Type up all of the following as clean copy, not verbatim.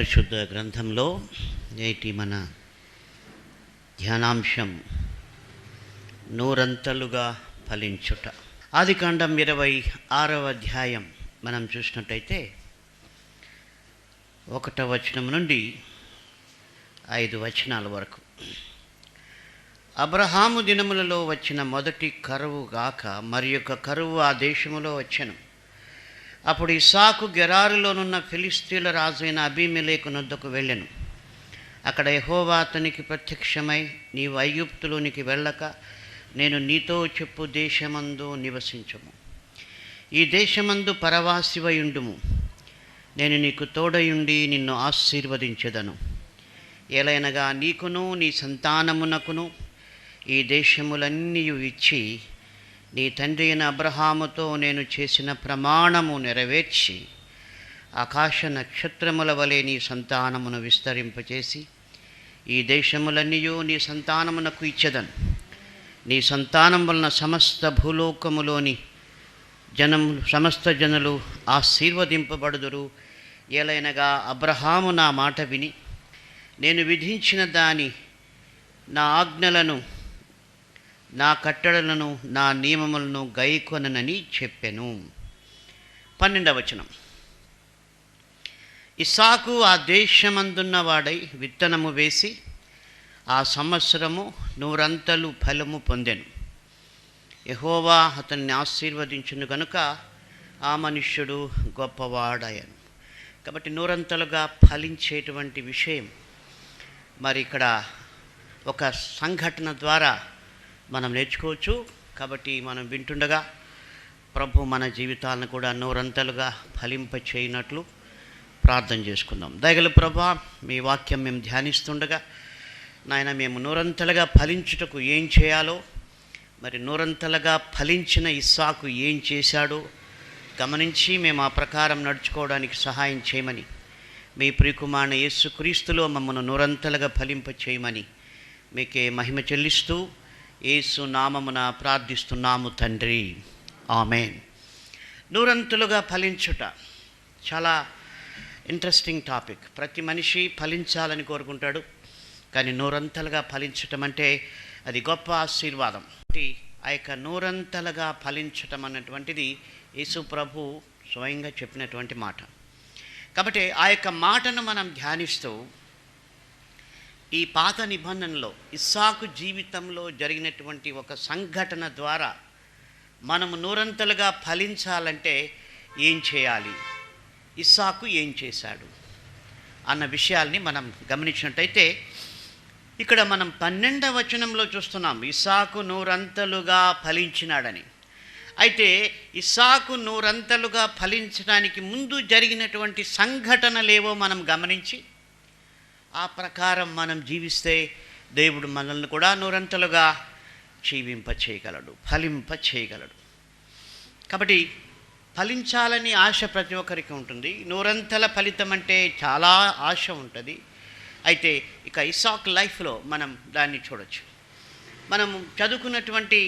పరిశుద్ధ గ్రంథంలో నేటి మన ధ్యానాంశం నూరంతలుగా ఫలించుట. ఆదికాండం 26వ అధ్యాయం మనం చూసినట్టయితే 1వ వచనం నుండి 5 వచనాల వరకు. అబ్రహాము దినములలో వచ్చిన మొదటి కరువు గాక మరి యొక్క కరువు ఆ దేశములో వచ్చెను. అప్పుడు ఇస్సాకు గెరారులోనున్న ఫిలిస్తీన్ల రాజు అయిన అబీమెలెకు నొద్దకు వెళ్ళెను. అక్కడ యెహోవా అతనికి ప్రత్యక్షమై, నీవు ఐగుప్తులోనికి వెళ్ళక నేను నీతో చెప్పు దేశమందు నివసించుము. ఈ దేశమందు పరవాసివై ఉండుము. నేను నీకు తోడయుండి నిన్ను ఆశీర్వదించెదను. ఏలైనగా నీకును నీ సంతానమునకును ఈ దేశములన్నీ ఇచ్చి నీ తండ్రి అయిన అబ్రహాముతో నేను చేసిన ప్రమాణము నెరవేర్చి ఆకాశ నక్షత్రముల వలె నీ సంతానమును విస్తరింపచేసి ఈ దేశములన్నీ నీ సంతానమునకు ఇచ్చెదను. నీ సంతానం వలన సమస్త భూలోకములోని సమస్త జనులు ఆశీర్వదింపబడుదురు. ఏలైనగా అబ్రహాము నా మాట విని నేను విధించిన నా ఆజ్ఞలను, నా కట్టడలను, నా నియమములను గైకొననని చెప్పెను. 12వ వచనం. ఇస్సాకు ఆ దేశమందున్న వాడై విత్తనము వేసి ఆ సంవత్సరము 100 ఫలము పొందెను. యెహోవా అతన్ని ఆశీర్వదించును గనుక ఆ మనుష్యుడు గొప్పవాడాయను. కాబట్టి 100 ఫలించేటువంటి విషయం మరి ఇక్కడ ఒక సంఘటన ద్వారా మనం నేర్చుకోవచ్చు. కాబట్టి మనం వింటుండగా ప్రభు మన జీవితాలను కూడా 100 ఫలింప చేయనట్లు ప్రార్థన చేసుకుందాం. దయగల ప్రభా, మీ వాక్యం మేము ధ్యానిస్తుండగా నాయన మేము 100 ఫలించుటకు ఏం చేయాలో, మరి 100 ఫలించిన ఇస్సాకు ఏం చేశాడో గమనించి మేము ఆ ప్రకారం నడుచుకోవడానికి సహాయం చేయమని, మీ ప్రియకుమారుని యేసుక్రీస్తులో మమ్మల్ని 100 ఫలింప చేయమని మీకే మహిమ చెల్లిస్తూ యేసు నామమున ప్రార్థిస్తున్నాము తండ్రి, ఆమేన్. 100 ఫలించుట చాలా ఇంట్రెస్టింగ్ టాపిక్. ప్రతి మనిషి ఫలించాలని కోరుకుంటాడు, కానీ 100 ఫలించటం అంటే అది గొప్ప ఆశీర్వాదం. ఆ యొక్క 100 ఫలించటం అన్నటువంటిది యేసు ప్రభు స్వయంగా చెప్పినటువంటి మాట. కాబట్టి ఆ యొక్క మాటను మనం ధ్యానిస్తూ ఈ పాత నిబంధనలో ఇస్సాకు జీవితంలో జరిగినటువంటి ఒక సంఘటన ద్వారా మనము 100 ఫలించాలంటే ఏం చేయాలి, ఇస్సాకు ఏం చేశాడు అన్న విషయాల్ని మనం గమనించినట్టయితే ఇక్కడ మనం 12వ వచనంలో చూస్తున్నాం ఇస్సాకు 100 ఫలించినాడని. అయితే ఇస్సాకు 100 ఫలించడానికి ముందు జరిగినటువంటి సంఘటనలేవో మనం గమనించి ఆ ప్రకారం మనం జీవిస్తే దేవుడు మనల్ని కూడా 100 జీవింప చేయగలడు, ఫలింప చేయగలడు. కాబట్టి ఫలించాలని ఆశ ప్రతి ఒక్కరికి ఉంటుంది. 100 ఫలితం అంటే చాలా ఆశ ఉంటుంది. అయితే ఇక ఇస్సాకు లైఫ్లో మనం దాన్ని చూడొచ్చు. మనం చదువుకున్నటువంటి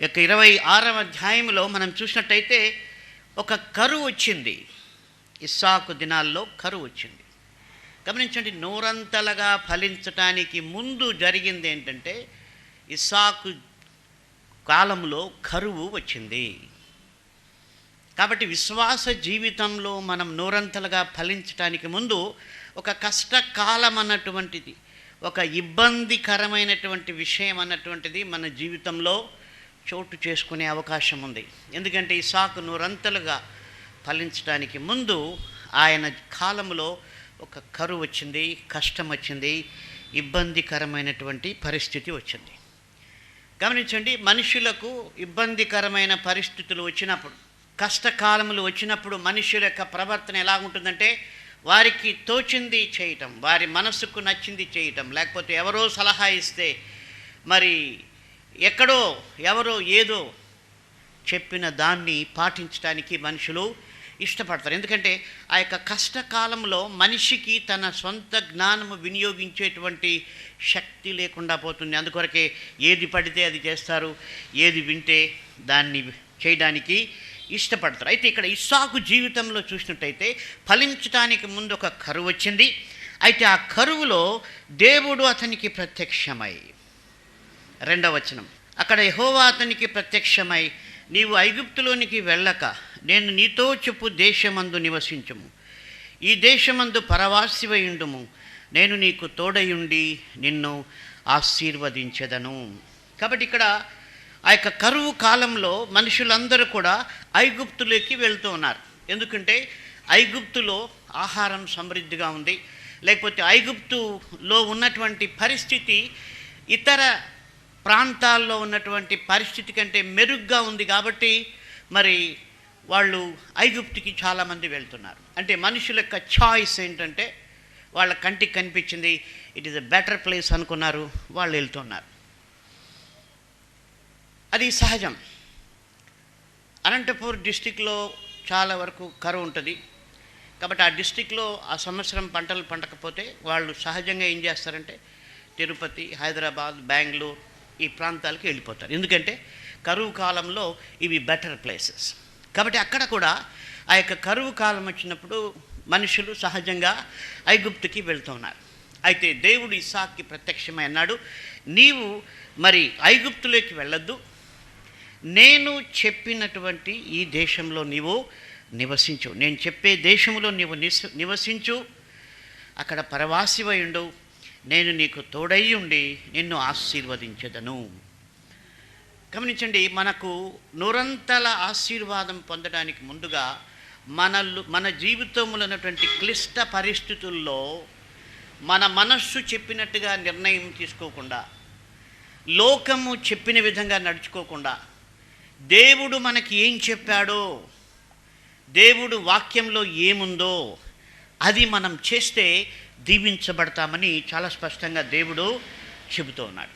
యొక్క 26వ అధ్యాయంలో మనం చూసినట్టయితే ఒక కరువు వచ్చింది. ఇస్సాకు దినాల్లో కరువు వచ్చింది. గమనించండి, 100 ఫలించటానికి ముందు జరిగింది ఏంటంటే ఇస్సాకు కాలంలో కరువు వచ్చింది. కాబట్టి విశ్వాస జీవితంలో మనం 100 ఫలించటానికి ముందు ఒక కష్టకాలం అన్నటువంటిది, ఒక ఇబ్బందికరమైనటువంటి విషయం అన్నటువంటిది మన జీవితంలో చోటు చేసుకునే అవకాశం ఉంది. ఎందుకంటే ఇస్సాకు 100 ఫలించడానికి ముందు ఆయన కాలంలో ఒక కరువు వచ్చింది, కష్టం వచ్చింది, ఇబ్బందికరమైనటువంటి పరిస్థితి వచ్చింది. గమనించండి, మనుషులకు ఇబ్బందికరమైన పరిస్థితులు వచ్చినప్పుడు, కష్టకాలములు వచ్చినప్పుడు మనుషుల యొక్క ప్రవర్తన ఎలా ఉంటుందంటే వారికి తోచింది చేయటం, వారి మనసుకు నచ్చింది చేయటం, లేకపోతే ఎవరో సలహా ఇస్తే మరి ఎక్కడో ఎవరో ఏదో చెప్పిన దాన్ని పాటించడానికి మనుషులు ఇష్టపడతారు. ఎందుకంటే ఆ యొక్క కష్టకాలంలో మనిషికి తన సొంత జ్ఞానము వినియోగించేటువంటి శక్తి లేకుండా పోతుంది. అందుకొరకే ఏది పడితే అది చేస్తారు, ఏది వింటే దాన్ని చేయడానికి ఇష్టపడతారు. అయితే ఇక్కడ ఇస్సాకు జీవితంలో చూసినట్టయితే ఫలించడానికి ముందు ఒక కరువు వచ్చింది. అయితే ఆ కరువులో దేవుడు అతనికి ప్రత్యక్షమై, 2వ వచనం, అక్కడ యెహోవా అతనికి ప్రత్యక్షమై, నీవు ఐగుప్తులోనికి వెళ్ళక నేను నీతో చెప్పు దేశమందు నివసించుము, ఈ దేశమందు పరవాసివై ఉండుము, నేను నీకు తోడయుండి నిన్ను ఆశీర్వదించెదను. కాబట్టి ఇక్కడ ఆ యొక్క కరువు కాలంలో మనుషులందరూ కూడా ఐగుప్తులోకి వెళ్తూ ఉన్నారు. ఎందుకంటే ఐగుప్తులో ఆహారం సమృద్ధిగా ఉంది, లేకపోతే ఐగుప్తులో ఉన్నటువంటి పరిస్థితి ఇతర ప్రాంతాల్లో ఉన్నటువంటి పరిస్థితి కంటే మెరుగ్గా ఉంది. కాబట్టి మరి వాళ్ళు ఐగుప్తుకి చాలామంది వెళ్తున్నారు. అంటే మనుషుల యొక్క చాయిస్ ఏంటంటే వాళ్ళ కంటికి కనిపించింది, it is a better place అనుకున్నారు, వాళ్ళు వెళ్తున్నారు. అది సహజం. అనంతపూర్ డిస్టిక్లో చాలా వరకు కరువు ఉంటుంది. కాబట్టి ఆ డిస్టిక్లో ఆ సంవత్సరం పంటలు పండకపోతే వాళ్ళు సహజంగా ఏం చేస్తారంటే తిరుపతి, హైదరాబాద్, బెంగళూరు ఈ ప్రాంతాలకు వెళ్ళిపోతారు. ఎందుకంటే కరువు కాలంలో ఇవి బెటర్ ప్లేసెస్. కాబట్టి అక్కడ కూడా ఆ యొక్క కరువు కాలం వచ్చినప్పుడు మనుషులు సహజంగా ఐగుప్తుకి వెళ్తున్నారు. అయితే దేవుడు ఇస్సాకుకి ప్రత్యక్షమై అన్నాడు, నీవు మరి ఐగుప్తులోకి వెళ్ళొద్దు, నేను చెప్పినటువంటి ఈ దేశంలో నీవు నివసించు, నేను చెప్పే దేశంలో నీవు నివసించు, అక్కడ పరవాసివై ఉండు, నేను నీకు తోడై ఉండి నిన్ను ఆశీర్వదించెదను. గమనించండి, మనకు నూరంతల ఆశీర్వాదం పొందడానికి ముందుగా మన జీవితంలో ఉన్నటువంటి క్లిష్ట పరిస్థితుల్లో మన మనస్సు చెప్పినట్టుగా నిర్ణయం తీసుకోకుండా, లోకము చెప్పిన విధంగా నడుచుకోకుండా, దేవుడు మనకి ఏం చెప్పాడో, దేవుడు వాక్యంలో ఏముందో అది మనం చేస్తే దీవించబడతామని చాలా స్పష్టంగా దేవుడు చెబుతూ ఉన్నాడు.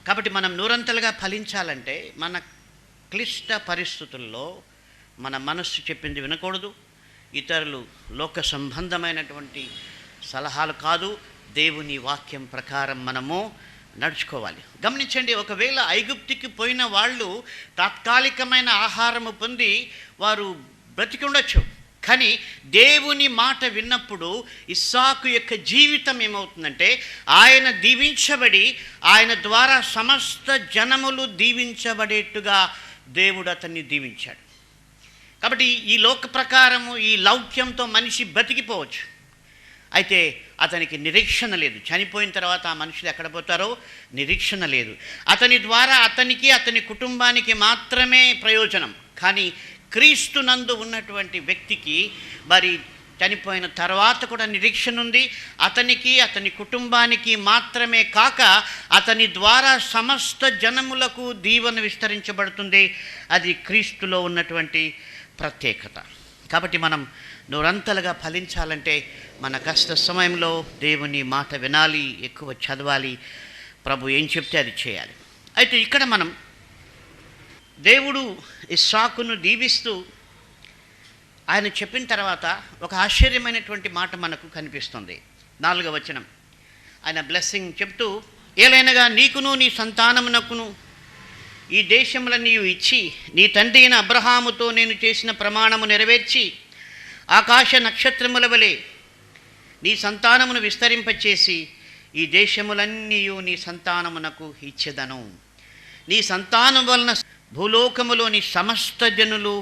కాబట్టి మనం నూరంతలుగా ఫలించాలంటే మన క్లిష్ట పరిస్థితుల్లో మన మనస్సు చెప్పింది వినకూడదు, ఇతరులు లోక సంబంధమైనటువంటి సలహాలు కాదు, దేవుని వాక్యం ప్రకారం మనము నడుచుకోవాలి. గమనించండి, ఒకవేళ ఐగుప్తుకి పోయిన వాళ్ళు తాత్కాలికమైన ఆహారము పొంది వారు బ్రతికి ఉండొచ్చు, కానీ దేవుని మాట విన్నప్పుడు ఇస్సాకు యొక్క జీవితం ఏమవుతుందంటే ఆయన దీవించబడి ఆయన ద్వారా సమస్త జనములు దీవించబడేట్టుగా దేవుడు అతన్ని దీవించాడు. కాబట్టి ఈ లోక ప్రకారము ఈ లౌక్యంతో మనిషి బతికిపోవచ్చు, అయితే అతనికి నిరీక్షణ లేదు. చనిపోయిన తర్వాత ఆ మనుషులు ఎక్కడ పోతారో నిరీక్షణ లేదు. అతని ద్వారా అతనికి అతని కుటుంబానికి మాత్రమే ప్రయోజనం, కానీ క్రీస్తునందు ఉన్నటువంటి వ్యక్తికి మరి చనిపోయిన తర్వాత కూడా నిరీక్షణ ఉంది. అతనికి అతని కుటుంబానికి మాత్రమే కాక అతని ద్వారా సమస్త జనములకు దీవెన విస్తరించబడుతుంది. అది క్రీస్తులో ఉన్నటువంటి ప్రత్యేకత. కాబట్టి మనం నూరంతలుగా ఫలించాలంటే మన కష్ట సమయంలో దేవుని మాట వినాలి, ఎక్కువ చదవాలి, ప్రభు ఏం చెప్తే అది చేయాలి. అయితే ఇక్కడ మనం దేవుడు ఇస్సాకును దీవిస్తూ ఆయన చెప్పిన తర్వాత ఒక ఆశ్చర్యమైనటువంటి మాట మనకు కనిపిస్తుంది. 4వ వచనం, ఆయన బ్లెస్సింగ్ చెప్తూ, ఏలైనగా నీకును నీ సంతానమునకును ఈ దేశములను ఇచ్చి నీ తండ్రి అయిన అబ్రహాముతో నేను చేసిన ప్రమాణము నెరవేర్చి ఆకాశ నక్షత్రముల వలె నీ సంతానమును విస్తరింపచేసి ఈ దేశములన్నీ నీ సంతానమునకు ఇచ్చెదను. నీ సంతానం వలన భూలోకములోని సమస్త జనులు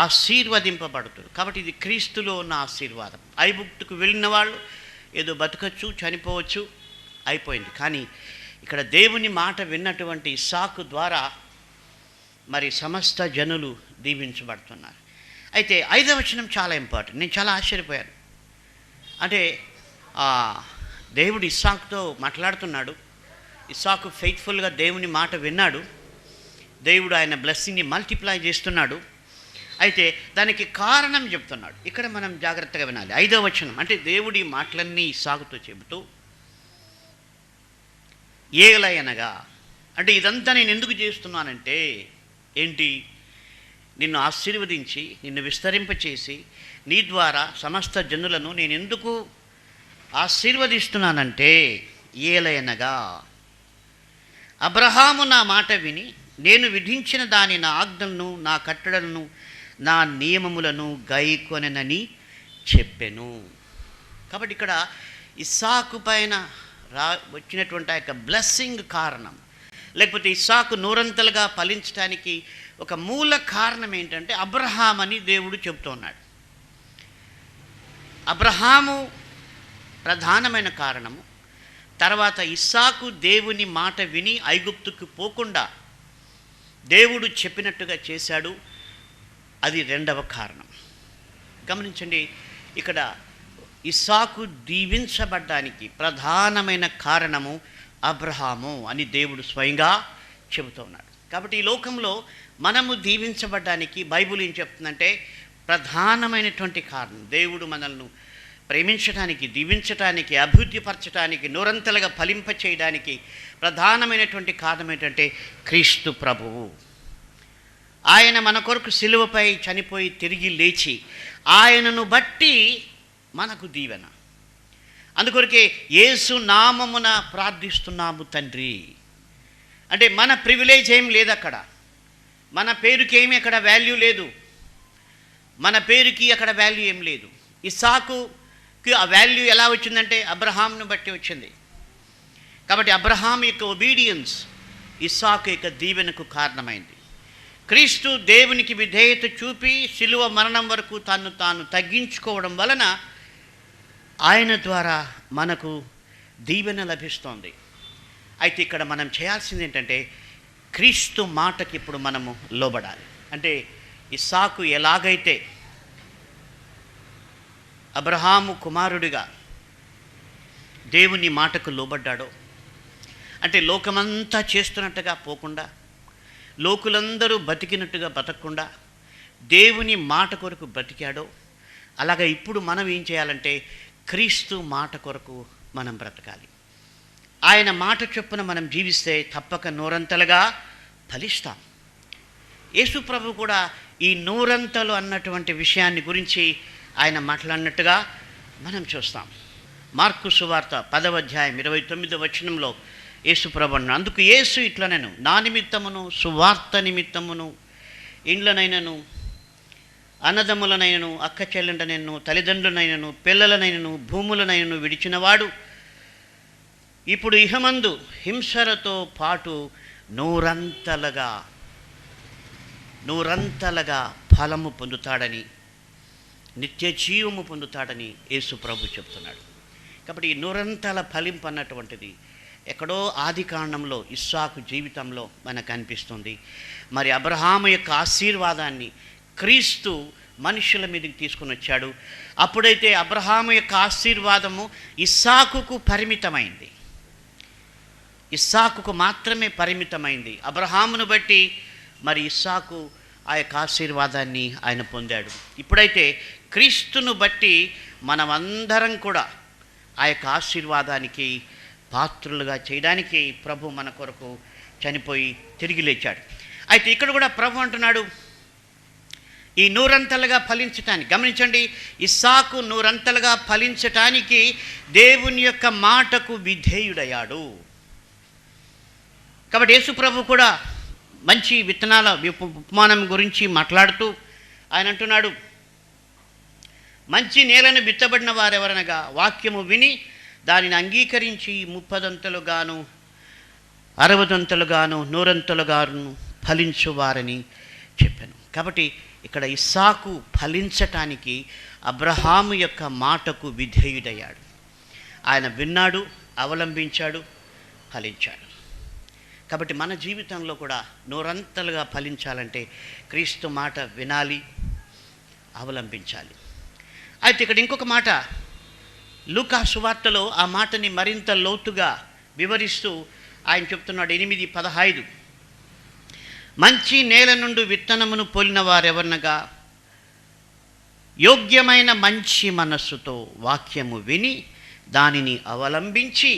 ఆశీర్వదింపబడుతారు. కాబట్టి ఇది క్రీస్తులో ఉన్న ఆశీర్వాదం. ఐగుప్తుకు వెళ్ళిన వాళ్ళు ఏదో బతకచ్చు, చనిపోవచ్చు, అయిపోయింది. కానీ ఇక్కడ దేవుని మాట విన్నటువంటి ఇస్సాకు ద్వారా మరి సమస్త జనులు దీవించబడుతున్నారు. అయితే 5వ వచనం చాలా ఇంపార్టెంట్. నేను చాలా ఆశ్చర్యపోయాను. అంటే దేవుడు ఇస్సాకుతో మాట్లాడుతున్నాడు. ఇస్సాకు ఫెయిత్ఫుల్గా దేవుని మాట విన్నాడు. దేవుడు ఆయన బ్లెస్సింగ్ని మల్టిప్లై చేస్తున్నాడు. అయితే దానికి కారణం చెప్తున్నాడు. ఇక్కడ మనం జాగ్రత్తగా వినాలి. 5వ వచనం అంటే దేవుడి మాటలన్నీ ఇస్సాకుతో చెబుతూ, ఏలయనగా అంటే ఇదంతా నేను ఎందుకు చేస్తున్నానంటే ఏంటి, నిన్ను ఆశీర్వదించి నిన్ను విస్తరింపచేసి నీ ద్వారా సమస్త జనులను నేను ఎందుకు ఆశీర్వదిస్తున్నానంటే, ఏలయనగా అబ్రహాము నా మాట విని నేను విధించిన దాని నా ఆజ్ఞలను, నా కట్టడలను, నా నియమములను గైకొనెనని చెప్పెను. కాబట్టి ఇక్కడ ఇస్సాకు పైన వచ్చినటువంటి ఆ యొక్క బ్లెస్సింగ్ కారణం, లేకపోతే ఇస్సాకు నూరంతలుగా ఫలించడానికి ఒక మూల కారణం ఏంటంటే అబ్రహాం అని దేవుడు చెబుతూ ఉన్నాడు. అబ్రహాము ప్రధానమైన కారణము. తర్వాత ఇస్సాకు దేవుని మాట విని ఐగుప్తుకు పోకుండా దేవుడు చెప్పినట్టుగా చేశాడు, అది రెండవ కారణం. గమనించండి, ఇక్కడ ఇస్సాకు దీవించబడ్డానికి ప్రధానమైన కారణము అబ్రహాము అని దేవుడు స్వయంగా చెబుతూ ఉన్నాడు. కాబట్టి ఈ లోకంలో మనము దీవించబడ్డానికి బైబిల్ ఏం చెప్తుందంటే ప్రధానమైనటువంటి కారణం, దేవుడు మనల్ని ప్రేమించడానికి, దీవించడానికి, అభివృద్ధిపరచడానికి, నూరంతలుగా ఫలింప చేయడానికి ప్రధానమైనటువంటి కారణం ఏంటంటే క్రీస్తు ప్రభువు. ఆయన మన కొరకు సిలువపై చనిపోయి తిరిగి లేచి ఆయనను బట్టి మనకు దీవెన. అందుకొరకే యేసు నామమున ప్రార్థిస్తున్నాము తండ్రి. అంటే మన ప్రివిలేజ్ ఏం లేదు అక్కడ, మన పేరుకి ఏమి అక్కడ వాల్యూ లేదు, మన పేరుకి అక్కడ వాల్యూ ఏం లేదు. ఇస్సాకుకి ఆ వాల్యూ ఎలా వచ్చిందంటే అబ్రహాంను బట్టి వచ్చింది. కాబట్టి అబ్రహాం యొక్క ఒబీడియన్స్ ఇస్సాకు యొక్క దీవెనకు కారణమైంది. క్రీస్తు దేవునికి విధేయత చూపి శిలువ మరణం వరకు తాను తగ్గించుకోవడం వలన ఆయన ద్వారా మనకు దీవెన లభిస్తోంది. అయితే ఇక్కడ మనం చేయాల్సింది ఏంటంటే క్రీస్తు మాటకి ఇప్పుడు మనము లోబడాలి. అంటే ఇస్సాకు ఎలాగైతే అబ్రహాము కుమారుడిగా దేవుని మాటకు లోబడ్డాడో, అంటే లోకమంతా చేస్తున్నట్టుగా పోకుండా, లోకులందరూ బతికినట్టుగా బతకకుండా దేవుని మాట కొరకు బ్రతికాడో, అలాగే ఇప్పుడు మనం ఏం చేయాలంటే క్రీస్తు మాట కొరకు మనం బ్రతకాలి. ఆయన మాట చొప్పున మనం జీవిస్తే తప్పక నూరంతలుగా ఫలిస్తాం. యేసు ప్రభు కూడా ఈ నూరంతలు అన్నటువంటి విషయాన్ని గురించి ఆయన మాట్లాడినట్టుగా మనం చూస్తాం. మార్కు సువార్త 10వ అధ్యాయం 29వ వచనంలో యేసు ప్రభు అన్నాడు, అందుకు యేసు ఇట్లనెను, నా నిమిత్తమును సువార్త నిమిత్తమును ఇండ్లనైనను అన్నదమ్ములనైనను అక్క చెల్లెండనైనను తల్లిదండ్రులనైనను పిల్లలనైనను భూములనైనను విడిచినవాడు ఇప్పుడు ఇహమందు హింసలతో పాటు నూరంతలుగా ఫలము పొందుతాడని, నిత్య జీవము పొందుతాడని యేసు ప్రభు చెప్తున్నాడు. కాబట్టి ఈ నూరంతల ఫలింపు అన్నటువంటిది ఎక్కడో ఆది కాండంలో ఇస్సాకు జీవితంలో మనకు అనిపిస్తుంది. మరి అబ్రహాము యొక్క ఆశీర్వాదాన్ని క్రీస్తు మనుషుల మీదకి తీసుకుని వచ్చాడు. అప్పుడైతే అబ్రహాము యొక్క ఆశీర్వాదము ఇస్సాకుకు పరిమితమైంది, ఇస్సాకుకు మాత్రమే పరిమితమైంది. అబ్రహామును బట్టి మరి ఇస్సాకు ఆ యొక్క ఆశీర్వాదాన్ని ఆయన పొందాడు. ఇప్పుడైతే క్రీస్తును బట్టి మనమందరం కూడా ఆ యొక్క ఆశీర్వాదానికి పాత్రులుగా చేయడానికి ప్రభు మన కొరకు చనిపోయి తిరిగి లేచాడు. అయితే ఇక్కడ కూడా ప్రభు అంటున్నాడు ఈ నూరంతలుగా ఫలించటానికి. గమనించండి, ఇస్సాకు నూరంతలుగా ఫలించటానికి దేవుని యొక్క మాటకు విధేయుడయ్యాడు. కాబట్టి యేసు ప్రభు కూడా మంచి విత్తనాల ఉపమానం గురించి మాట్లాడుతూ ఆయన అంటున్నాడు, మంచి నేలను విత్తబడిన వారెవరనగా వాక్యము విని దానిని అంగీకరించి 30 60 100 ఫలించువారని చెప్పాను. కాబట్టి ఇక్కడ ఇస్సాకు ఫలించటానికి అబ్రహాము యొక్క మాటకు విధేయుడయ్యాడు. ఆయన విన్నాడు, అవలంబించాడు, ఫలించాడు. కాబట్టి మన జీవితంలో కూడా నూరంతలుగా ఫలించాలంటే క్రీస్తు మాట వినాలి, అవలంబించాలి. అయితే ఇక్కడ ఇంకొక మాట లూకా సువార్తలో ఆ మాటని మరింత లోతుగా వివరిస్తూ ఆయన చెప్తున్నాడు 8:15, మంచి నేల నుండి విత్తనమును పోలిన వారెవరనగా యోగ్యమైన మంచి మనస్సుతో వాక్యము విని దానిని అవలంబించి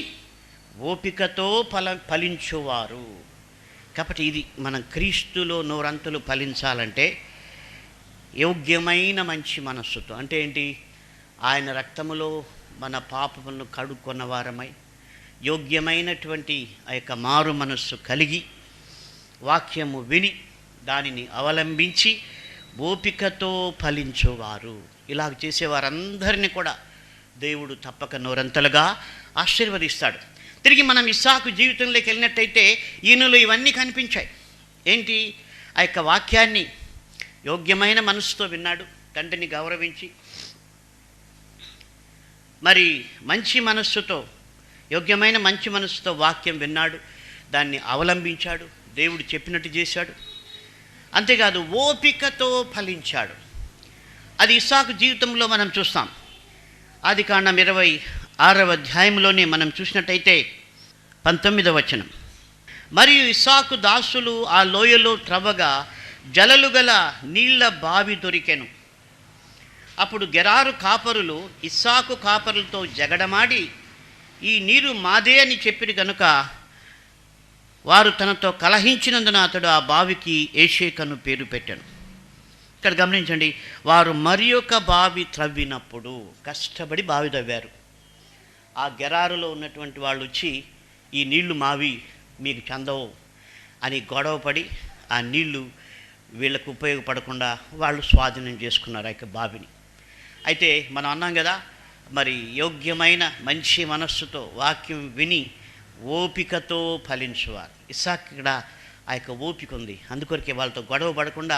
ఓపికతో ఫలించువారు. కాబట్టి ఇది మనం క్రీస్తులో నూరంతులు ఫలించాలంటే యోగ్యమైన మంచి మనస్సుతో, అంటే ఏంటి, ఆయన రక్తములో మన పాపములను కడుక్కున్న వారమై యోగ్యమైనటువంటి ఆ యొక్క మారు మనస్సు కలిగి వాక్యము విని దానిని అవలంబించి ఓపికతో ఫలించువారు, ఇలాగ చేసేవారందరినీ కూడా దేవుడు తప్పక నూరంతలుగా ఆశీర్వదిస్తాడు. తిరిగి మనం ఇస్సాకు జీవితంలోకి వెళ్ళినట్టయితే ఈయనలో ఇవన్నీ కనిపించాయి. ఏంటి? ఆ యొక్క వాక్యాన్ని యోగ్యమైన మనసుతో విన్నాడు, తండ్రిని గౌరవించి, మరి మంచి మనస్సుతో, యోగ్యమైన మంచి మనస్సుతో వాక్యం విన్నాడు, దాన్ని అవలంబించాడు, దేవుడు చెప్పినట్టు చేశాడు. అంతేకాదు ఓపికతో ఫలించాడు. అది ఇస్సాకు జీవితంలో మనం చూస్తాం. ఆదికాండం 26వ అధ్యాయంలోనే మనం చూసినట్టయితే 19వ వచనం, మరియు ఇస్సాకు దాసులు ఆ లోయలో త్రవ్వగా జలలు గల నీళ్ల బావి దొరికెను. అప్పుడు గెరారు కాపరులు ఇస్సాకు కాపరులతో జగడమాడి, ఈ నీరు మాదే అని చెప్పిరి గనుక వారు తనతో కలహించినందున అతడు ఆ బావికి ఏషేకను పేరు పెట్టాను. ఇక్కడ గమనించండి, వారు మరి ఒక బావి త్రవ్వినప్పుడు కష్టపడి బావి తవ్వారు. ఆ గెరారులో ఉన్నటువంటి వాళ్ళు వచ్చి, ఈ నీళ్లు మావి, మీకు చెందవు అని గొడవపడి ఆ నీళ్లు వీళ్ళకు ఉపయోగపడకుండా వాళ్ళు స్వాధీనం చేసుకున్నారు ఆ యొక్క బావిని. అయితే మనం అన్నాం కదా, మరి యోగ్యమైన మంచి మనస్సుతో వాక్యం విని ఓపికతో ఫలించువారు. ఇస్సాకు ఇక్కడ ఆ యొక్క ఓపిక ఉంది, అందుకొరకే వాళ్ళతో గొడవ పడకుండా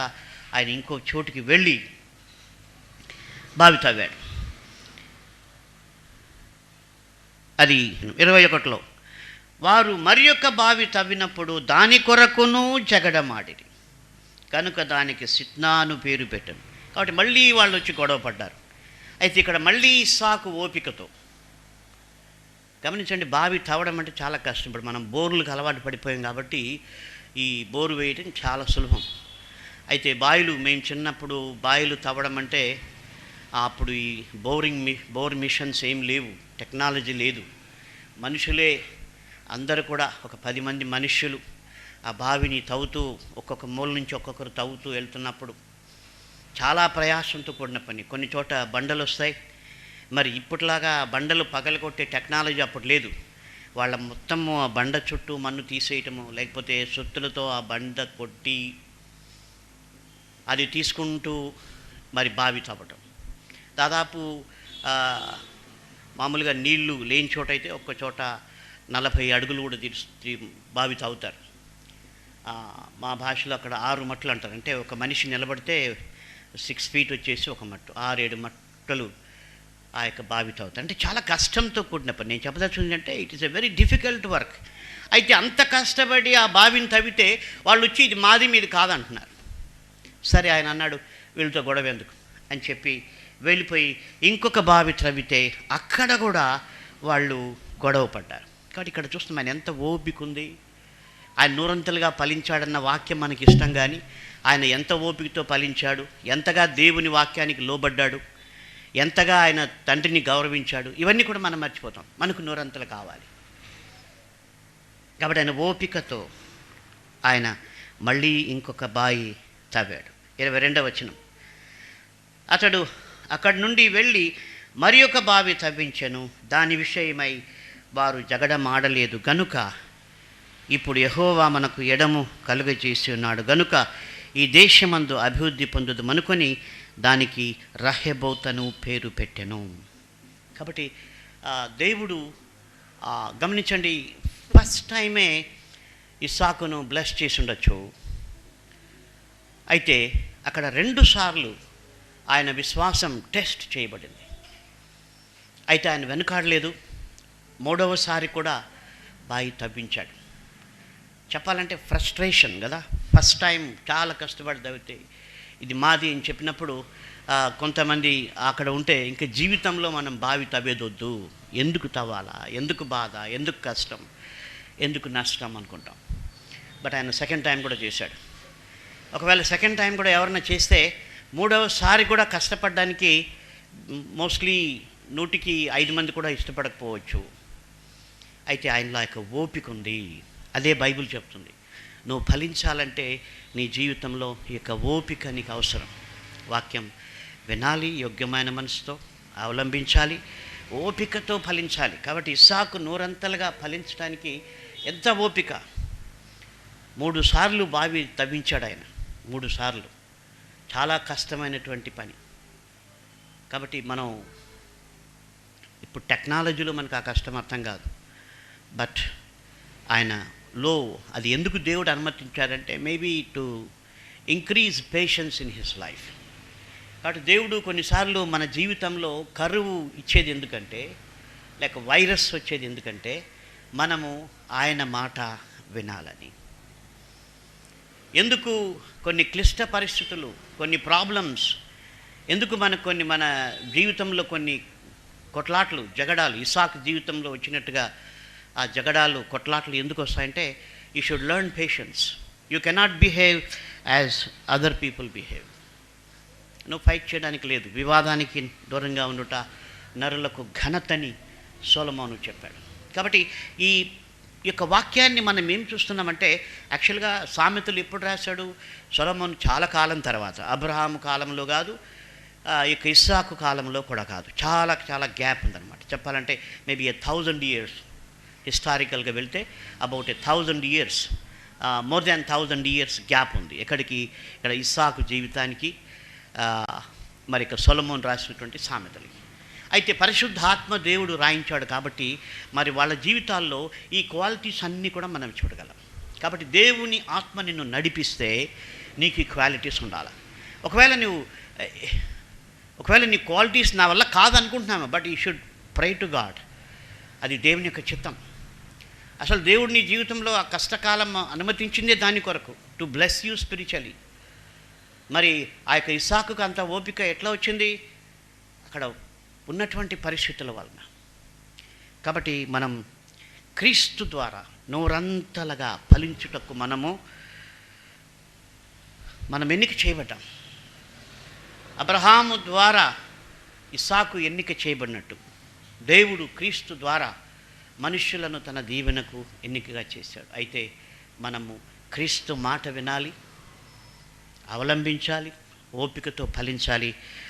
ఆయన ఇంకో చోటుకి వెళ్ళి బావి తవ్వాడు. అది 21లో, వారు మరి యొక్క బావి తవ్వినప్పుడు దాని కొరకును జగడమాడిరి కనుక దానికి సిత్నాను పేరు పెట్టాను. కాబట్టి మళ్ళీ వాళ్ళు వచ్చి గొడవ పడ్డారు. అయితే ఇక్కడ మళ్ళీ ఇస్సాకు ఓపికతో, గమనించండి, బావి తవ్వడం అంటే చాలా కష్టం. ఇప్పుడు మనం బోర్లకు అలవాటు పడిపోయాం కాబట్టి ఈ బోరు వేయడం చాలా సులభం. అయితే బావిలు, మేము చిన్నప్పుడు బావిలు తవ్వడం అంటే అప్పుడు ఈ బోర్ మిషన్స్ ఏం లేవు, టెక్నాలజీ లేదు. మనుషులే అందరూ కూడా, ఒక 10 మంది మనుష్యులు ఆ బావిని తవ్వుతూ, ఒక్కొక్క మూల నుంచి ఒక్కొక్కరు తవ్వుతూ వెళ్తున్నప్పుడు చాలా ప్రయాసంతో కూడిన పని. కొన్ని చోట బండలు వస్తాయి. మరి ఇప్పటిలాగా బండలు పగలగొట్టే టెక్నాలజీ అప్పుడు లేదు. వాళ్ళ మొత్తము ఆ బండ చుట్టూ మన్ను తీసేయటము, లేకపోతే సొత్తులతో ఆ బండ కొట్టి అది తీసుకుంటూ మరి బావి తవ్వటం. దాదాపు మామూలుగా నీళ్లు లేని చోట అయితే ఒక్క చోట 40 అడుగులు కూడా బావి తవ్వుతారు. మా భాషలో అక్కడ 6 మట్టలు అంటారు. అంటే ఒక మనిషి నిలబడితే 6 ఫీట్ వచ్చేసి ఒక మట్టు, 6-7 మట్టలు ఆ యొక్క బావి తవ్వుతారు. అంటే చాలా కష్టంతో కూడిన పని. నేను చెప్పదలుచుకుంది అంటే it is a very difficult work. అయితే అంత కష్టపడి ఆ బావిని తవ్వితే వాళ్ళు వచ్చి ఇది మాది మీది కాదంటున్నారు. సరే, ఆయన అన్నాడు వీళ్ళతో గొడవ ఎందుకు అని చెప్పి వెళ్ళిపోయి ఇంకొక బావి త్రవ్వితే అక్కడ కూడా వాళ్ళు గొడవ పడ్డారు. కాబట్టి ఇక్కడ చూస్తాం ఆయన ఎంత ఓపిక ఉంది. ఆయన నూరంతలుగా ఫలించాడన్న వాక్యం మనకి ఇష్టం, కానీ ఆయన ఎంత ఓపికతో ఫలించాడు, ఎంతగా దేవుని వాక్యానికి లోబడ్డాడు, ఎంతగా ఆయన తండ్రిని గౌరవించాడు, ఇవన్నీ కూడా మనం మర్చిపోతాం. మనకు నూరంతలు కావాలి కాబట్టి ఆయన ఓపికతో ఆయన మళ్ళీ ఇంకొక బావి తవ్వాడు. 22వ వచనం, అతడు అక్కడి నుండి వెళ్ళి మరి ఒక బావి తవ్వించెను, దాని విషయమై వారు జగడమాడలేదు గనుక ఇప్పుడు యెహోవా మనకు ఎడము కలుగజేసి ఉన్నాడు గనుక ఈ దేశమందు అభివృద్ధి పొందుదు అనుకొని దానికి రహెబోతను పేరు పెట్టెను. కాబట్టి దేవుడు గమనించండి, ఫస్ట్ టైమే ఇస్సాకును బ్లెస్ చేసి ఉండొచ్చు. అయితే అక్కడ 2 సార్లు ఆయన విశ్వాసం టెస్ట్ చేయబడింది. అయితే ఆయన వెనుకాడలేదు. 3వసారి కూడా బావి తవ్వించాడు. చెప్పాలంటే ఫ్రస్ట్రేషన్ కదా. ఫస్ట్ టైం చాలా కష్టపడి తవ్వితే ఇది మాది అని చెప్పినప్పుడు కొంతమంది అక్కడ ఉంటే ఇంకా జీవితంలో మనం బావి తవ్వేదొద్దు, ఎందుకు తవ్వాలా, ఎందుకు బాధ, ఎందుకు కష్టం, ఎందుకు నష్టం అనుకుంటాం. బట్ ఆయన సెకండ్ టైం కూడా చేశాడు. ఒకవేళ సెకండ్ టైం కూడా ఎవరైనా చేస్తే 3వసారి కూడా కష్టపడడానికి మోస్ట్లీ 100కి 5 మంది కూడా ఇష్టపడకపోవచ్చు. అయితే ఆయనలో యొక్క ఓపిక ఉంది. అదే బైబిల్ చెప్తుంది. నువ్వు ఫలించాలంటే నీ జీవితంలో ఈ యొక్క ఓపిక నీకు అవసరం. వాక్యం వినాలి, యోగ్యమైన మనసుతో అవలంబించాలి, ఓపికతో ఫలించాలి. కాబట్టి ఇస్సాకు నూరంతలుగా ఫలించడానికి ఎంత ఓపిక. 3 సార్లు బావి తవ్వించాడు ఆయన. 3 సార్లు. చాలా కష్టమైనటువంటి పని. కాబట్టి మనం ఇప్పుడు టెక్నాలజీలో మనకు ఆ కష్టం అర్థం కాదు. బట్ ఆయనలో అది ఎందుకు దేవుడు అనుమతించాడంటే maybe to increase patience in his life. కాబట్టి దేవుడు కొన్నిసార్లు మన జీవితంలో కరువు ఇచ్చేది ఎందుకంటే, లేక వైరస్ వచ్చేది ఎందుకంటే మనము ఆయన మాట వినాలని. ఎందుకు కొన్ని క్లిష్ట పరిస్థితులు, కొన్ని ప్రాబ్లమ్స్, ఎందుకు మన జీవితంలో కొన్ని కొట్లాట్లు, జగడాలు, ఇసాకు జీవితంలో వచ్చినట్టుగా ఆ జగడాలు, కొట్లాట్లు ఎందుకు వస్తాయంటే you should learn patience. You cannot behave as other people behave. నువ్వు ఫైట్ చేయడానికి లేదు. వివాదానికి దూరంగా ఉండుట నరులకు ఘనతని సొలొమోను చెప్పాడు. కాబట్టి ఈ యొక్క వాక్యాన్ని మనం ఏం చూస్తున్నామంటే యాక్చువల్గా సామెతలు ఎప్పుడు రాశాడు? సొలొమోను చాలా కాలం తర్వాత, అబ్రహాము కాలంలో కాదు, ఇక ఇస్సాకు కాలంలో కూడా కాదు. చాలా చాలా గ్యాప్ ఉందన్నమాట. చెప్పాలంటే మేబీ 1000 years హిస్టారికల్గా వెళ్తే about 1000 years, more than 1000 years gap ఉంది. ఇక్కడ ఇస్సాకు జీవితానికి, మరి ఇక సొలొమోను రాసినటువంటి సామెతలకి. అయితే పరిశుద్ధాత్మ దేవుడు రాయించాడు కాబట్టి మరి వాళ్ళ జీవితాల్లో ఈ క్వాలిటీస్ అన్నీ కూడా మనం చూడగలం. కాబట్టి దేవుని ఆత్మ నిన్ను నడిపిస్తే నీకు ఈ క్వాలిటీస్ ఉండాలి. ఒకవేళ నీ క్వాలిటీస్ నా వల్ల కాదనుకుంటున్నాము, but you should pray to God. అది దేవుని యొక్క చిత్తం. అసలు దేవుడు నీ జీవితంలో ఆ కష్టకాలం అనుమతించిందే దాని కొరకు, టు బ్లెస్ యూ స్పిరిచువలీ. మరి ఆ యొక్క ఇస్సాకుకు అంత ఓపిక ఎట్లా వచ్చింది? అక్కడ ఉన్నటువంటి పరిస్థితుల వలన. కాబట్టి మనం క్రీస్తు ద్వారా నూరంతలుగా ఫలించుటకు మనం ఎన్నిక చేయబడ్డాం. అబ్రహాము ద్వారా ఇస్సాకు ఎన్నిక చేయబడినట్టు దేవుడు క్రీస్తు ద్వారా మనుష్యులను తన దీవెనకు ఎన్నికగా చేశాడు. అయితే మనము క్రీస్తు మాట వినాలి, అవలంబించాలి, ఓపికతో ఫలించాలి.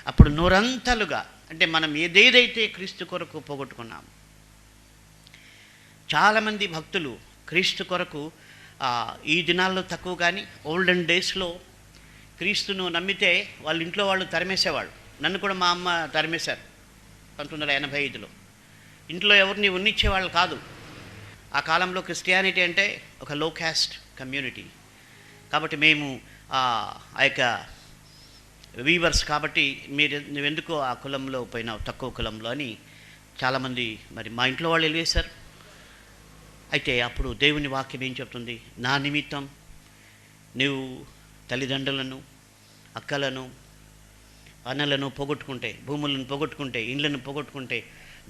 అప్పుడు నూరంతలుగా, అంటే మనం ఏదేదైతే క్రీస్తు కొరకు పోగొట్టుకున్నాము. చాలామంది భక్తులు క్రీస్తు కొరకు ఈ దినాల్లో తక్కువ, కానీ ఓల్డెన్ డేస్లో క్రీస్తును నమ్మితే వాళ్ళ ఇంట్లో వాళ్ళు తరిమేసేవాళ్ళు. నన్ను కూడా మా అమ్మ తరిమేశారు 1985లో. ఇంట్లో ఎవరిని ఉన్నిచ్చేవాళ్ళు కాదు. ఆ కాలంలో క్రిస్టియానిటీ అంటే ఒక లో క్యాస్ట్ కమ్యూనిటీ. కాబట్టి మేము ఆ యొక్క వీవర్స్ కాబట్టి నువ్వెందుకో ఆ కులంలో పోయినావు, తక్కువ కులంలో అని చాలామంది మరి మా ఇంట్లో వాళ్ళు వెళ్ళేశారు. అయితే అప్పుడు దేవుని వాక్యం ఏం చెప్తుంది? నా నిమిత్తం నువ్వు తల్లిదండ్రులను, అక్కలను, అన్నలను పోగొట్టుకుంటే, భూములను పోగొట్టుకుంటే, ఇండ్లను పోగొట్టుకుంటే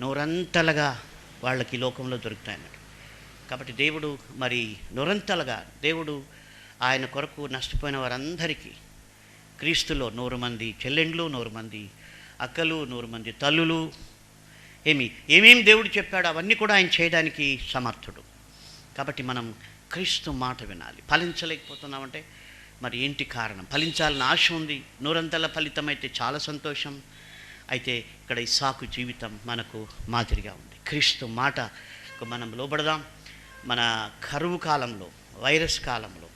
నూరంతలుగా వాళ్ళకి లోకంలో దొరుకుతాయన్నట్టు. కాబట్టి దేవుడు మరి నూరంతలుగా దేవుడు ఆయన కొరకు నష్టపోయిన వారందరికీ క్రీస్తులో 100 మంది చెల్లెండ్లు, 100 మంది అక్కలు, 100 మంది తల్లులు, ఏమేమి దేవుడు చెప్పాడో అవన్నీ కూడా ఆయన చేయడానికి సమర్థుడు. కాబట్టి మనం క్రీస్తు మాట వినాలి. ఫలించలేకపోతున్నామంటే మరి ఏంటి కారణం? ఫలించాలని ఆశ ఉంది, నూరంతల ఫలితం అయితే చాలా సంతోషం. అయితే ఇక్కడ ఇస్సాకు జీవితం మనకు మాదిరిగా ఉంది. క్రీస్తు మాటకు మనం లోబడదాం. మన కరువు కాలంలో, వైరస్ కాలంలో,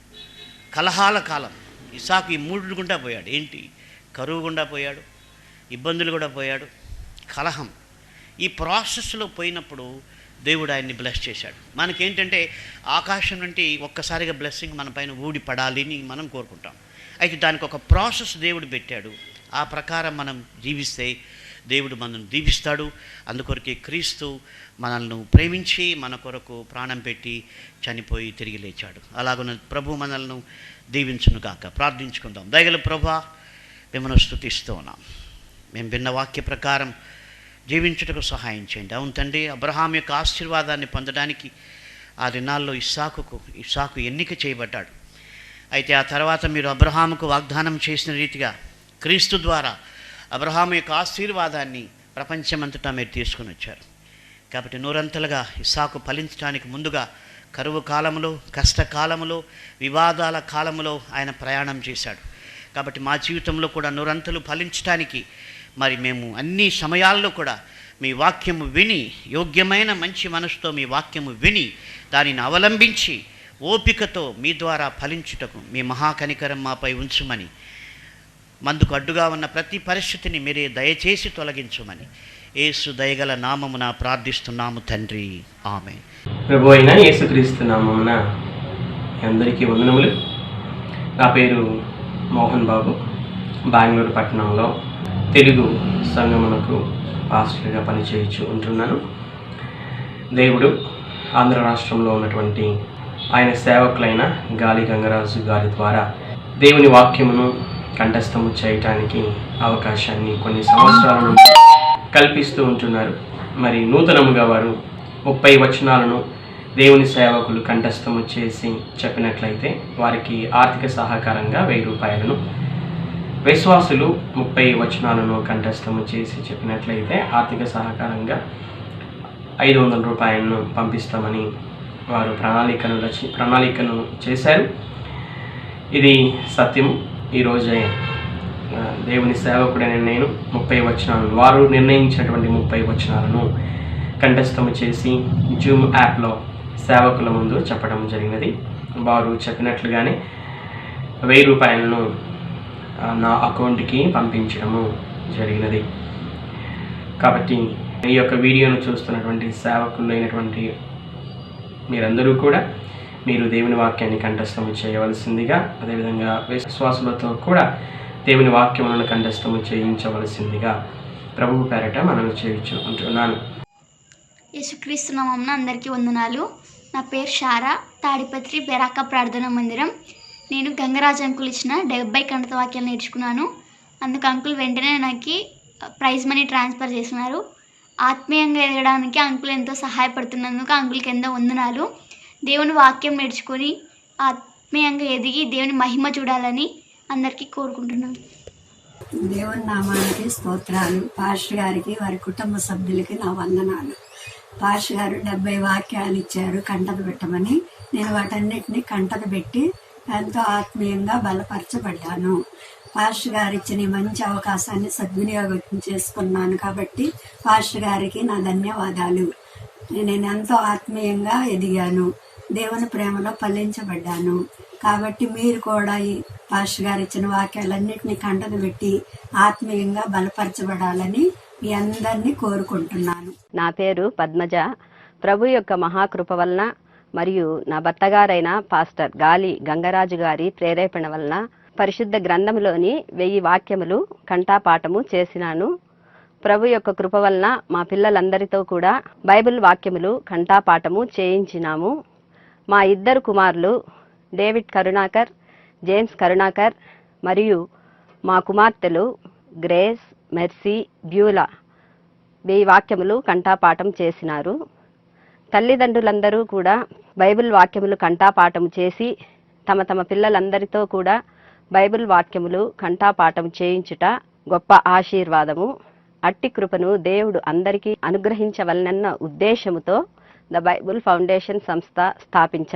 కలహాల కాలం, ఇస్సాకు ఈ 3 గుండా పోయాడు. ఏంటి? కరువు గుండా పోయాడు, ఇబ్బందులు కూడా పోయాడు, కలహం. ఈ ప్రాసెస్లో పోయినప్పుడు దేవుడు ఆయన్ని బ్లెస్ చేశాడు. మనకేంటంటే ఆకాశం నుండి ఒక్కసారిగా బ్లెస్సింగ్ మన పైన ఊడి పడాలి అని మనం కోరుకుంటాం. అయితే దానికి ఒక ప్రాసెస్ దేవుడు పెట్టాడు. ఆ ప్రకారం మనం జీవిస్తే దేవుడు మనల్ని దీవిస్తాడు. అందుకొరకే క్రీస్తు మనల్ని ప్రేమించి మన కొరకు ప్రాణం పెట్టి చనిపోయి తిరిగి లేచాడు. అలాగున ప్రభు మనల్ని దీవించునుగాక. ప్రార్థించుకుందాం. దయగల ప్రభువా, మిమ్మల్ని స్తుతిస్తూ ఉన్నాం. మేము విన్న వాక్య ప్రకారం జీవించుటకు సహాయం చేయండి. అవును తండ్రి, అబ్రహాం యొక్క ఆశీర్వాదాన్ని పొందడానికి ఆ దినాల్లో ఇస్సాకు ఎన్నిక చేయబడ్డాడు. అయితే ఆ తర్వాత మీరు అబ్రహాముకు వాగ్దానం చేసిన రీతిగా క్రీస్తు ద్వారా అబ్రహాము యొక్క ఆశీర్వాదాన్ని ప్రపంచమంతటా మీరు తీసుకుని వచ్చారు. కాబట్టి నూరంతలుగా ఇస్సాకు ఫలించడానికి ముందుగా కరువు కాలంలో, కష్టకాలంలో, వివాదాల కాలంలో ఆయన ప్రయాణం చేశాడు. కాబట్టి మా జీవితంలో కూడా నూరంతలు ఫలించడానికి మరి మేము అన్ని సమయాల్లో కూడా మీ వాక్యము విని, యోగ్యమైన మంచి మనసుతో మీ వాక్యము విని దానిని అవలంబించి ఓపికతో మీ ద్వారా ఫలించుటకు మీ మహాకనికరం మాపై ఉంచుమని, మందుకు అడ్డుగా ఉన్న ప్రతి పరిస్థితిని మీరే దయచేసి తొలగించుమని యేసు దయగల నామమున ప్రార్థిస్తున్నాము తండ్రి, ఆమేన్. ప్రభు అయిన యేసుక్రీస్తు నామమున అందరికీ వందనములు. నా పేరు మోహన్ బాబు. బెంగళూరు పట్టణంలో తెలుగు సంఘమునకు పాస్టర్గా పనిచేయచ్చు ఉంటున్నాను. దేవుడు ఆంధ్ర రాష్ట్రంలో ఉన్నటువంటి ఆయన సేవకులైన గాలి గంగరాజు గారి ద్వారా దేవుని వాక్యమును కంఠస్థము చేయటానికి అవకాశాన్ని కొన్ని సంవత్సరాల నుంచి కల్పిస్తూ ఉంటున్నారు. మరి నూతనముగా వారు 30 వచనాలను దేవుని సేవకులు కంఠస్థము చేసి చెప్పినట్లయితే వారికి ఆర్థిక సహకారంగా 1000 రూపాయలను, విశ్వాసులు 30 వచనాలను కంఠస్థము చేసి చెప్పినట్లయితే ఆర్థిక సహకారంగా 500 రూపాయలను పంపిస్తామని వారు ప్రణాళికను చేశారు. ఇది సత్యం. ఈరోజే దేవుని సేవకుడైన నేను 30 వచనాలను, వారు నిర్ణయించినటువంటి 30 వచనాలను కంఠస్థము చేసి జూమ్ యాప్లో సేవకుల ముందు చెప్పడం జరిగినది. వారు చెప్పినట్లుగానే 1000 రూపాయలను నా అకౌంట్కి పంపించడము జరిగినది. కాబట్టి ఈ యొక్క వీడియోను చూస్తున్నటువంటి సేవకులు అయినటువంటి మీరందరూ కూడా మీరు దేవుని వాక్యాన్ని కంఠస్థము చేయవలసిందిగా, అదేవిధంగా విశ్వాసులతో కూడా దేవుని వాక్యములను కంఠస్థము చేయించవలసిందిగా ప్రభువు పేరట మనం చేయించు ఉంటున్నాను. యేసుక్రీస్తు నామమున అందరికీ వందనాలు. నా పేరు షారా, తాడిపత్రి బెరాక ప్రార్థనా మందిరం. నేను గంగరాజ్ అంకుల్ ఇచ్చిన 70 కంఠత వాక్యాలు నేర్చుకున్నాను. అందుకు అంకుల్ వెంటనే నాకు ప్రైజ్ మనీ ట్రాన్స్ఫర్ చేస్తున్నారు. ఆత్మీయంగా ఎదగడానికి అంకుల్ ఎంతో సహాయపడుతున్నందుకు అంకుల్కి ఎంతో వందనాలు. దేవుని వాక్యం నేర్చుకొని ఆత్మీయంగా ఎదిగి దేవుని మహిమ చూడాలని అందరికీ కోరుకుంటున్నాను. దేవుని నామానికి స్తోత్రాలు. పాస్టర్ గారికి, వారి కుటుంబ సభ్యులకి నా వందనాలు. పాస్టర్ గారు 70 వాక్యాలు ఇచ్చారు కంటత పెట్టమని. నేను వాటన్నిటిని కంటత పెట్టి ఎంతో ఆత్మీయంగా బలపరచబడ్డాను. పాస్టర్ గారు ఇచ్చిన ఈ మంచి అవకాశాన్ని సద్వినియోగం చేసుకున్నాను కాబట్టి పాస్టర్ గారికి నా ధన్యవాదాలు. నేను ఎంతో ఆత్మీయంగా ఎదిగాను, దేవుని ప్రేమలో ఫలించబడ్డాను. కాబట్టి మీరు కూడా ఈ పాస్టర్ గారు ఇచ్చిన వాక్యాలన్నింటినీ కంటత పెట్టి ఆత్మీయంగా బలపరచబడాలని మీ అందరినీ కోరుకుంటున్నాను. నా పేరు పద్మజ. ప్రభు యొక్క మహాకృప వలన మరియు నా భర్తగారైన పాస్టర్ గాలి గంగరాజు గారి ప్రేరేపణ వలన పరిశుద్ధ గ్రంథంలోని 1000 వాక్యములు కంఠాపాఠము చేసినాను. ప్రభు యొక్క కృప వలన మా పిల్లలందరితో కూడా బైబిల్ వాక్యములు కంఠాపాఠము చేయించినాము. మా 2 కుమారులు డేవిడ్ కరుణాకర్, జేమ్స్ కరుణాకర్ మరియు మా కుమార్తెలు గ్రేస్, మెర్సీ, బ్యూలా 1000 వాక్యములు కంఠాపాఠం చేసినారు. తల్లిదండ్రులందరూ కూడా బైబిల్ వాక్యములు కంఠాపాఠం చేసి తమ తమ పిల్లలందరితో కూడా బైబిల్ వాక్యములు కంఠాపాఠం చేయించుట గొప్ప ఆశీర్వాదము. అట్టి కృపను దేవుడు అందరికీ అనుగ్రహించవలనన్న ఉద్దేశముతో ద బైబిల్ ఫౌండేషన్ సంస్థ స్థాపించబడింది.